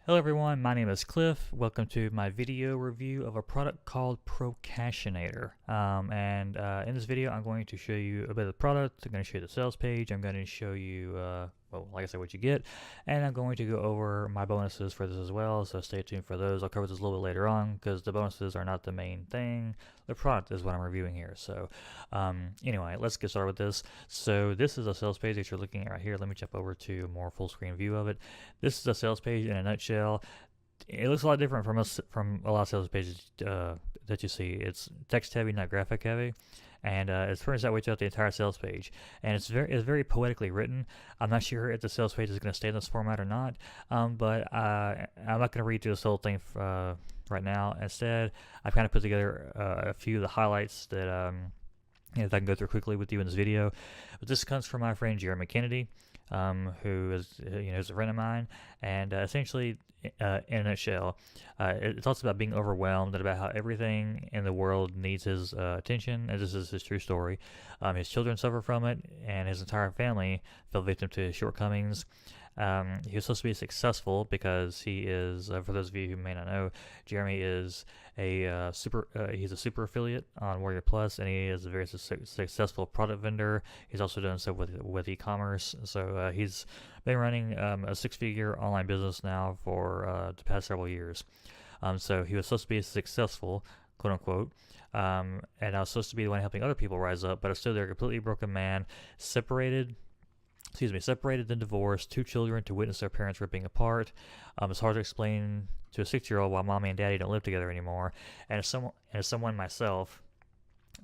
Hello everyone, my name is Cliff. Welcome to my video review of a product called Procashinator. In this video, I'm going to show you a bit of the product. I'm going to show you the sales page. I'm going to show you, well, like I said, what you get. And I'm going to go over my bonuses for this as well, so stay tuned for those. I'll cover this a little bit later on because the bonuses are not the main thing. The product is what I'm reviewing here. So anyway, let's get started with this. So this is a sales page that you're looking at right here. Let me jump over to a more full screen view of it. This is a sales page in a nutshell. It looks a lot different from a lot of sales pages that you see. It's text heavy, not graphic heavy, and it turns that way throughout the entire sales page. And it's very poetically written. I'm not sure if the sales page is going to stay in this format or not, but I'm not going to read through this whole thing right now. Instead, I've kind of put together a few of the highlights that that I can go through quickly with you in this video. But this comes from my friend Jeremy Kennedy, who is is a friend of mine, and essentially, in a nutshell, it talks about being overwhelmed and about how everything in the world needs his attention, and this is his true story. His children suffer from it, and his entire family fell victim to his shortcomings. He was supposed to be successful because he is, for those of you who may not know, Jeremy is he's a super affiliate on Warrior Plus, and he is a very successful product vendor. He's also done stuff with e-commerce, so he's been running a six-figure online business now for the past several years. So he was supposed to be successful, quote unquote, and I was supposed to be the one helping other people rise up, but I'm still there, a completely broken man, separated, then divorced, two children to witness their parents ripping apart. It's hard to explain to a 6-year-old why mommy and daddy don't live together anymore. And as someone myself,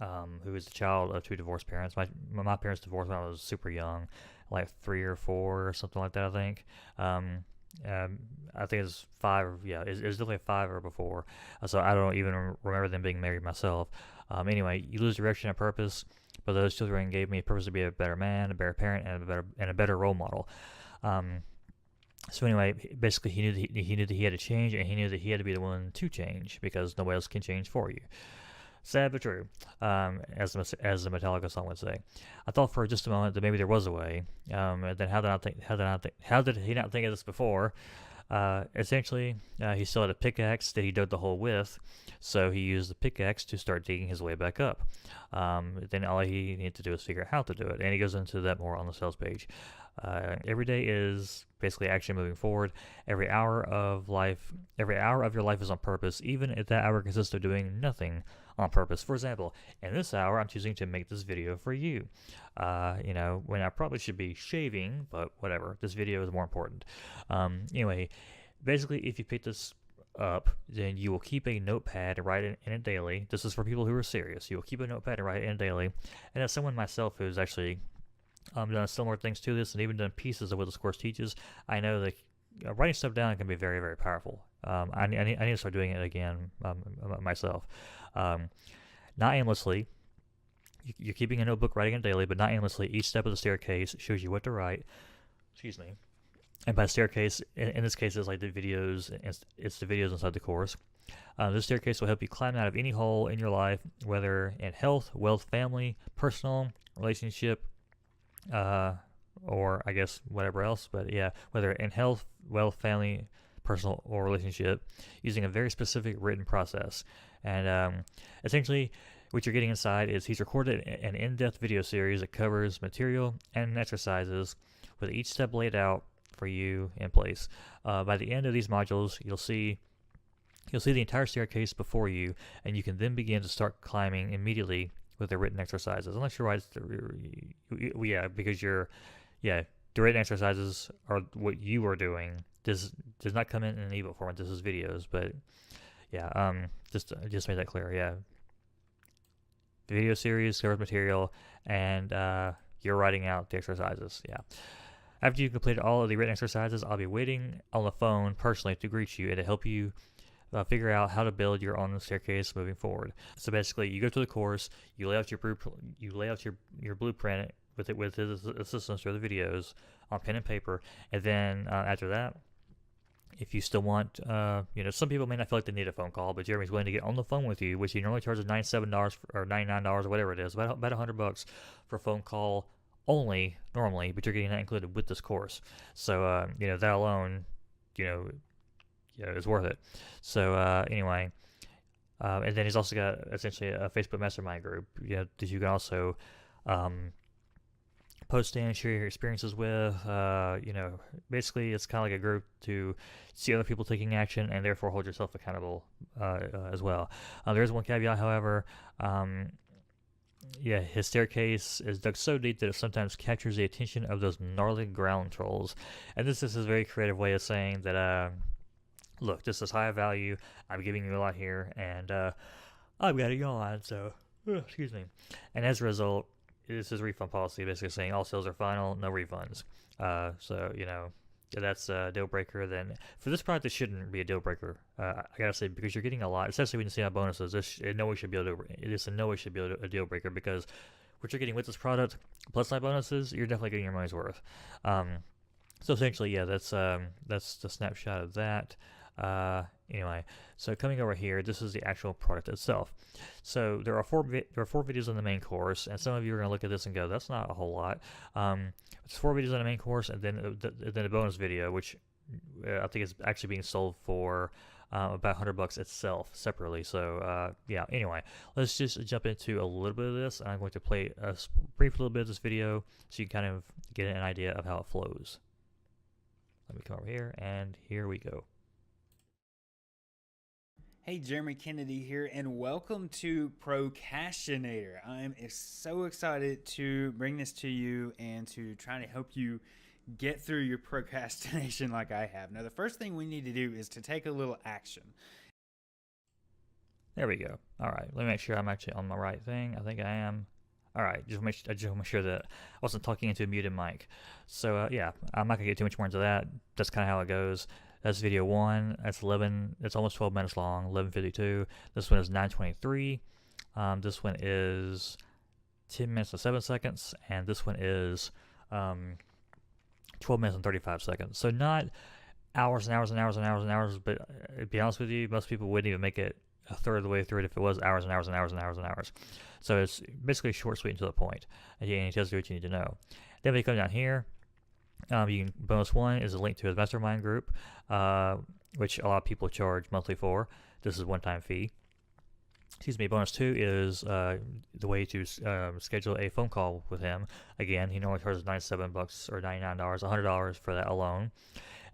who is the child of two divorced parents, my parents divorced when I was super young, like 3 or 4 or something like that, I think. I think it's 5. Yeah, it's definitely 5 or before. So I don't even remember them being married myself. Anyway, you lose direction and purpose, but those children gave me a purpose to be a better man, a better parent, and a better role model. So anyway, basically, he knew that he had to change, and he knew that he had to be the one to change because nobody else can change for you. Sad but true, as the Metallica song would say. I thought for just a moment that maybe there was a way. And then how did he not think of this before? Essentially, he still had a pickaxe that he dug the hole with, so he used the pickaxe to start digging his way back up. Then all he needed to do is figure out how to do it, and he goes into that more on the sales page. Every day is basically action moving forward. Every hour of your life is on purpose, even if that hour consists of doing nothing on purpose. For example, in this hour, I'm choosing to make this video for you. When I probably should be shaving, but whatever. This video is more important. Anyway, basically, if you pick this up, then you will keep a notepad and write it in it daily. This is for people who are serious. You will keep a notepad and write it in daily. And as someone myself who's actually done similar things to this and even done pieces of what this course teaches, I know that writing stuff down can be very, very powerful. I need to start doing it again myself. Not aimlessly. You're keeping a notebook, writing it daily, but not aimlessly. Each step of the staircase shows you what to write. Excuse me. And by staircase, in this case, it's like the videos. It's the videos inside the course. This staircase will help you climb out of any hole in your life, whether in health, wealth, family, personal, relationship, or I guess whatever else. But yeah, whether in health, wealth, family, personal, or relationship, using a very specific written process. And essentially, what you're getting inside is he's recorded an in-depth video series that covers material and exercises with each step laid out for you in place. By the end of these modules, you'll see the entire staircase before you, and you can then begin to start climbing immediately with the written exercises. Unless you're right, because the written exercises are what you are doing. This does not come in an ebook format. This is videos, but yeah, just made that clear. Yeah, the video series covers material, and you're writing out the exercises. Yeah. After you've completed all of the written exercises, I'll be waiting on the phone personally to greet you and to help you figure out how to build your own staircase moving forward. So basically, you go through the course, you lay out your blueprint with his assistance through the videos on pen and paper, and then after that, if you still want, some people may not feel like they need a phone call, but Jeremy's willing to get on the phone with you, which he normally charges $97 or $99 or whatever it is, about $100 for a phone call only normally, but you're getting that included with this course. So that alone, it's worth it. So anyway, and then he's also got essentially a Facebook mastermind group, that you can also post in, share your experiences with. Basically, it's kind of like a group to see other people taking action and therefore hold yourself accountable as well. There is one caveat, however. His staircase is dug so deep that it sometimes captures the attention of those gnarly ground trolls. And this is a very creative way of saying that, look, this is high value. I'm giving you a lot here, and I've got a yawn, so excuse me. And as a result, this is refund policy, basically saying all sales are final, no refunds. So that's a deal breaker. Then for this product, it shouldn't be a deal breaker. I gotta say, because you're getting a lot, especially when you see our bonuses. This in no way should be a deal breaker, because what you're getting with this product plus my bonuses, you're definitely getting your money's worth. So essentially, that's the snapshot of that. Anyway, so coming over here, this is the actual product itself. So there are four videos in the main course, and some of you are going to look at this and go, "That's not a whole lot." It's 4 videos in the main course, and then a bonus video, which I think is actually being sold for about $100 itself separately. So anyway, let's just jump into a little bit of this. I'm going to play a brief little bit of this video so you can kind of get an idea of how it flows. Let me come over here, and here we go. Hey, Jeremy Kennedy here, and welcome to Procrastinator. I'm so excited to bring this to you and to try to help you get through your procrastination like I have. Now, the first thing we need to do is to take a little action. There we go. All right, let me make sure I'm actually on the right thing. I think I am. All right, I just want to make sure that I wasn't talking into a muted mic. So I'm not gonna get too much more into that. That's kind of how it goes. That's video 1. That's 11. It's almost 12 minutes long. 11:52. This one is 9:23. This one is 10 minutes and 7 seconds, and this one is 12 minutes and 35 seconds. So not hours and hours and hours and hours and hours. But to be honest with you, most people wouldn't even make it a third of the way through it if it was hours and hours and hours and hours and hours. So it's basically short, sweet, and to the point. And it tells you what you need to know. Then we come down here. Bonus 1 is a link to his mastermind group, which a lot of people charge monthly for. This is a one-time fee. Bonus 2 is the way to schedule a phone call with him. Again, he normally charges $97 or $99, $100 for that alone.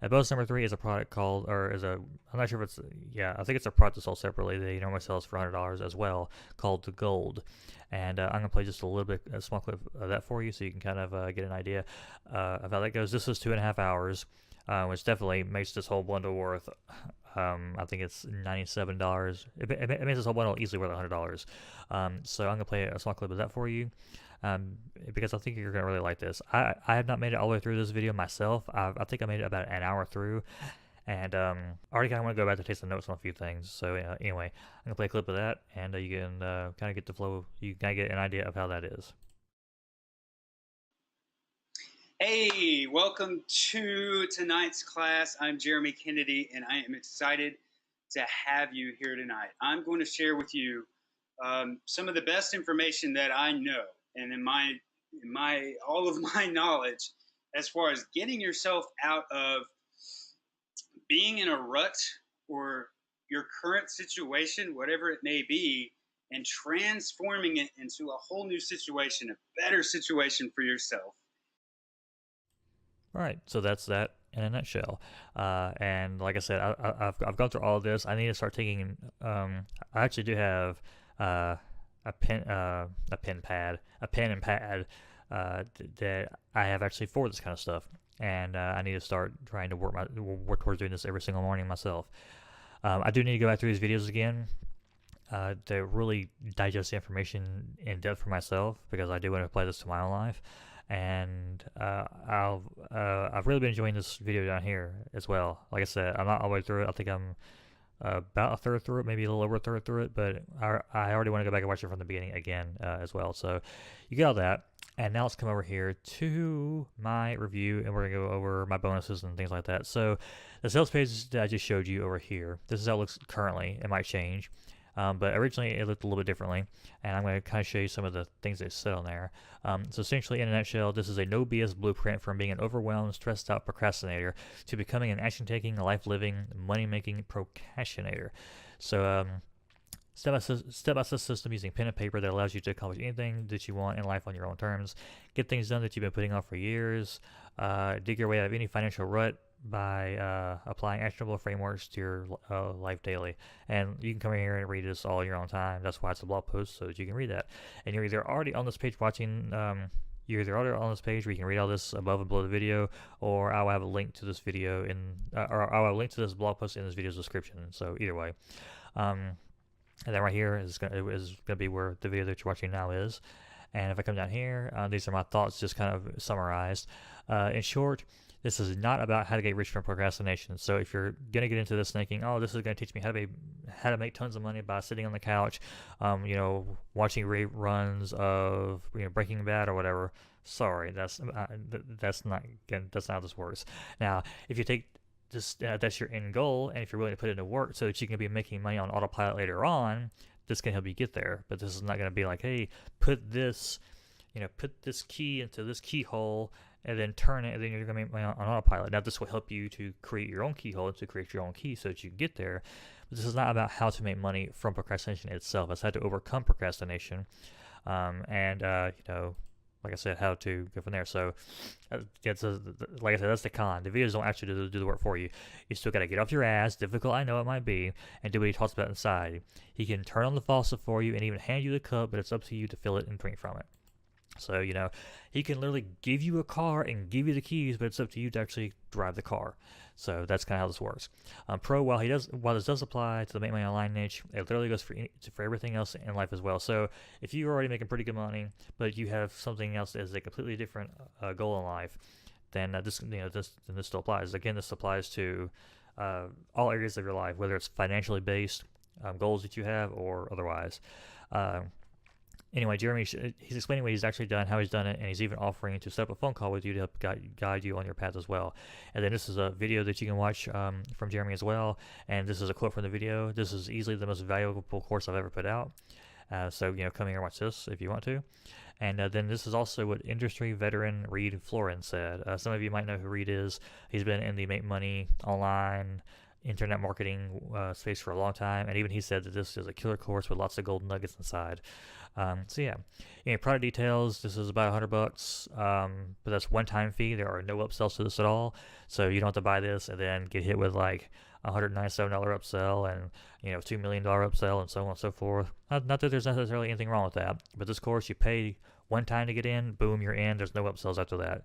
And bonus number 3 is a product called, I'm not sure if it's, I think it's a product that's sold separately that he normally sells for $100 as well, called the Gold. And I'm going to play just a small clip of that for you so you can kind of get an idea of how that goes. This is 2.5 hours, which definitely makes this whole bundle worth, I think it's $97. It makes this whole bundle easily worth $100. So I'm going to play a small clip of that for you. Because I think you're going to really like this. I have not made it all the way through this video myself. I think I made it about an hour through, and I already kind of want to go back to take some notes on a few things. So anyway, I'm going to play a clip of that, and you can kind of get the flow. You can get an idea of how that is. Hey, welcome to tonight's class. I'm Jeremy Kennedy, and I am excited to have you here tonight. I'm going to share with you some of the best information that I know, and in my all of my knowledge, as far as getting yourself out of being in a rut or your current situation, whatever it may be, and transforming it into a whole new situation, a better situation for yourself. All right, so that's that in a nutshell. And like I said, I've gone through all of this. I need to start taking. I actually do have a pen and pad that I have actually for this kind of stuff, and I need to start trying to work towards doing this every single morning myself. I do need to go back through these videos again to really digest the information in depth for myself, because I do want to apply this to my own life. And I've really been enjoying this video down here as well. Like I said, I'm not all the way through it. I think I'm about a third through it, maybe a little over a third through it, but I already want to go back and watch it from the beginning again as well. So you get all that, and now let's come over here to my review, and we're gonna go over my bonuses and things like that. So the sales page that I just showed you over here, this is how it looks currently. It might change. but originally it looked a little bit differently, and I'm going to kind of show you some of the things that said on there. So essentially, in a nutshell, this is a no BS blueprint from being an overwhelmed, stressed out procrastinator to becoming an action-taking, life-living, money-making procrastinator. So step-by-step system using pen and paper that allows you to accomplish anything that you want in life on your own terms, get things done that you've been putting off for years, dig your way out of any financial rut by applying actionable frameworks to your life daily. And you can come in here and read this all in your own time. That's why it's a blog post, so that you can read that. And you're either already on this page watching you're either already on this page where you can read all this above and below the video, or I'll have a link to this video or I'll have a link to this blog post in this video's description. So either way. And then right here is going to be where the video that you're watching now is. And if I come down here, these are my thoughts just kind of summarized. In short, this is not about how to get rich from procrastination. So if you're going to get into this thinking, oh, this is going to teach me how to make tons of money by sitting on the couch, watching reruns of Breaking Bad or whatever, sorry, that's not how this works. Now, if you take that's your end goal, and if you're willing to put into work so that you can be making money on autopilot later on, this can help you get there. But this is not going to be like, hey, put this key into this keyhole and then turn it, and then you're going to make money on autopilot. Now, this will help you to create your own keyhole, to create your own key so that you can get there. But this is not about how to make money from procrastination itself. It's how to overcome procrastination, like I said, how to go from there. So, like I said, that's the con. The videos don't actually do the work for you. You still got to get off your ass, difficult I know it might be, and do what he talks about inside. He can turn on the faucet for you and even hand you the cup, but it's up to you to fill it and drink from it. So, he can literally give you a car and give you the keys, but it's up to you to actually drive the car. So that's kind of how this works. Pro, while this does apply to the make money online niche, it literally goes for everything else in life as well. So if you're already making pretty good money, but you have something else that is a completely different goal in life, then this still applies. Again, this applies to all areas of your life, whether it's financially based goals that you have or otherwise. Anyway, Jeremy, he's explaining what he's actually done, how he's done it, and he's even offering to set up a phone call with you to help guide you on your path as well. And then this is a video that you can watch from Jeremy as well, and this is a quote from the video. This is easily the most valuable course I've ever put out. So come here and watch this if you want to. And then this is also what industry veteran Reed Florin said. Some of you might know who Reed is. He's been in the make money online internet marketing space for a long time, and even he said that this is a killer course with lots of gold nuggets inside. Product details, this is about $100, but that's one-time fee. There are no upsells to this at all, so you don't have to buy this and then get hit with like $197 upsell and $2 million upsell and so on and so forth. Not that there's necessarily anything wrong with that, but this course, you pay one time to get in, boom, you're in. There's no upsells after that.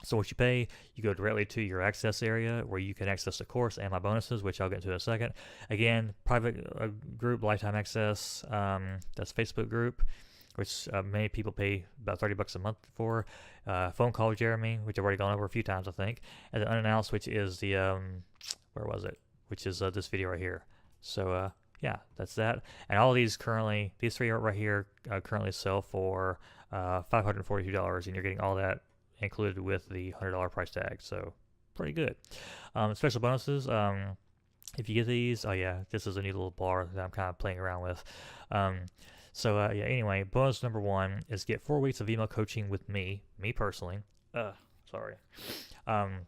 So what you pay, you go directly to your access area where you can access the course and my bonuses, which I'll get into in a second. Again, private group, lifetime access, that's Facebook group, which many people pay about $30 a month for. Phone call with Jeremy, which I've already gone over a few times, I think. And then unannounced, which is the, which is this video right here. So, that's that. And all these three right here currently sell for $542, and you're getting all that included with the $100 price tag, so pretty good. Special bonuses, if you get these, this is a neat little bar that I'm kind of playing around with. Anyway, bonus number 1 is get 4 weeks of email coaching with me personally. Sorry. I'm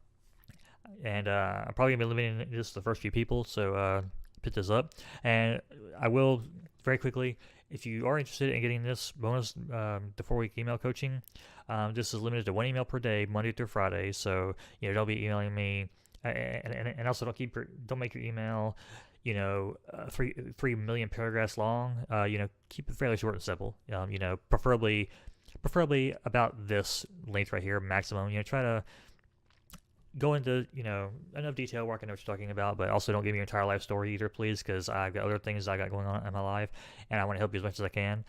probably gonna be limiting this to the first few people, so pick this up. And I will very quickly, if you are interested in getting this bonus, the 4-week email coaching, this is limited to 1 email per day, Monday through Friday. So don't be emailing me, and also don't make your email 3 million paragraphs long. Keep it fairly short and simple. Preferably about this length right here, maximum. Try to go into enough detail where I can know what you're talking about, but also don't give me your entire life story either, please, because I've got other things I got going on in my life, and I want to help you as much as I can.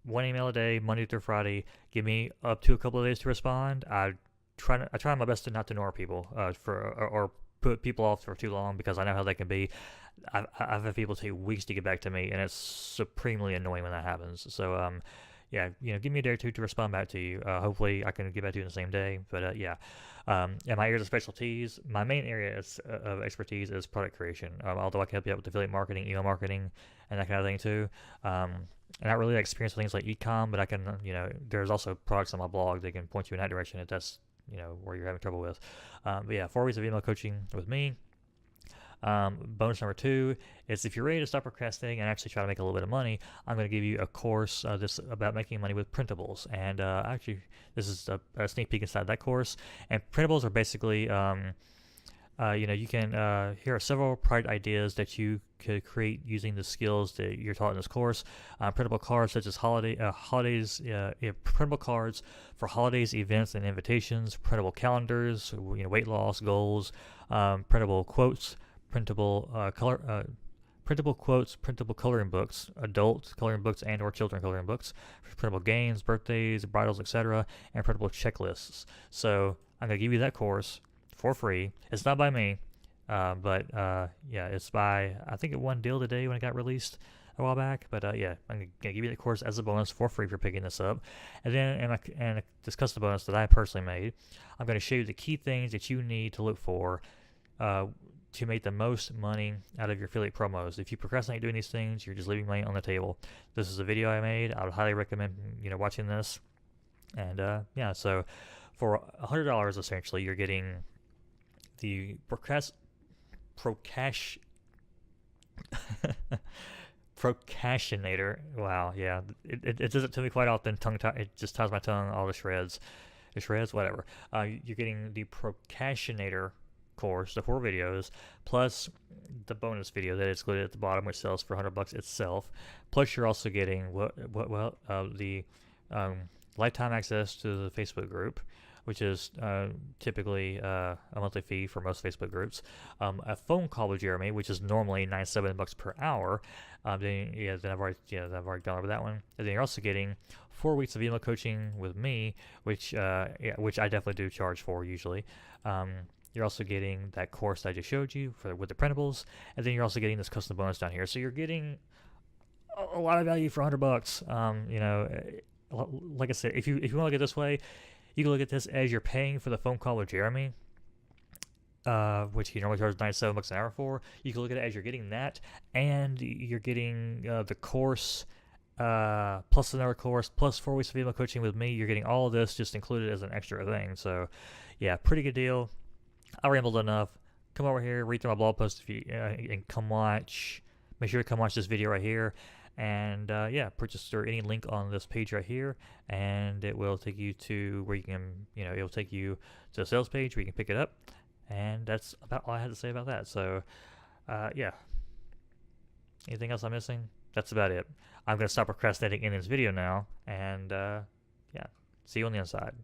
1 email a day, Monday through Friday. Give me up to a couple of days to respond. I try my best to not ignore people or put people off for too long, because I know how they can be. I've had people take weeks to get back to me, and it's supremely annoying when that happens. So yeah, give me a day or two to respond back to you. Hopefully, I can get back to you in the same day. But yeah, and my areas of specialties, my main area of expertise is product creation. Although I can help you out with affiliate marketing, email marketing, and that kind of thing too. And not really experienced with things like ecom, but I can, there's also products on my blog that can point you in that direction if that's, where you're having trouble with. But yeah, 4 weeks of email coaching with me. Bonus number 2 is if you're ready to stop procrastinating and actually try to make a little bit of money, I'm going to give you a course this about making money with printables. And actually, this is a sneak peek inside that course. And printables are basically, you can, here are several product ideas that you could create using the skills that you're taught in this course. Printable cards such as holidays, printable cards for holidays, events, and invitations, printable calendars, weight loss goals, printable quotes, printable quotes, printable coloring books, adult coloring books and or children coloring books, printable games, birthdays, bridals, etc., and printable checklists. So I'm going to give you that course for free. It's not by me, but yeah, it's by, I think it won Deal Today when it got released a while back. But yeah, I'm going to give you the course as a bonus for free for picking this up. And then, and this custom bonus that I personally made, I'm going to show you the key things that you need to look for to make the most money out of your affiliate promos. If you procrastinate doing these things, you're just leaving money on the table. This is a video I made. I would highly recommend watching this. And yeah, so for $100 essentially, you're getting the Procrastinator. Wow, yeah, it does it to me quite often. It just ties my tongue all to shreds. It shreds, whatever. You're getting the Procrastinator course, the 4 videos, plus the bonus video that is included at the bottom, which sells for $100 itself. Plus, you're also getting the lifetime access to the Facebook group, which is typically a monthly fee for most Facebook groups. A phone call with Jeremy, which is normally $97 per hour. Then I've already gone over that one. And then you're also getting 4 weeks of email coaching with me, which I definitely do charge for usually. You're also getting that course that I just showed you with the printables, and then you're also getting this custom bonus down here. So you're getting a lot of value for $100. Like I said, if you want to look at it this way, you can look at this as you're paying for the phone call with Jeremy, which he normally charges $97 an hour for. You can look at it as you're getting that, and you're getting the course, plus another course, plus 4 weeks of email coaching with me. You're getting all of this just included as an extra thing. So, yeah, pretty good deal. I rambled enough. Come over here, read through my blog post and come watch. Make sure to come watch this video right here. And yeah, purchase through any link on this page right here, and it will take you to where you can, it will take you to a sales page where you can pick it up. And that's about all I had to say about that. So, yeah. Anything else I'm missing? That's about it. I'm going to stop procrastinating in this video now, and yeah, see you on the inside.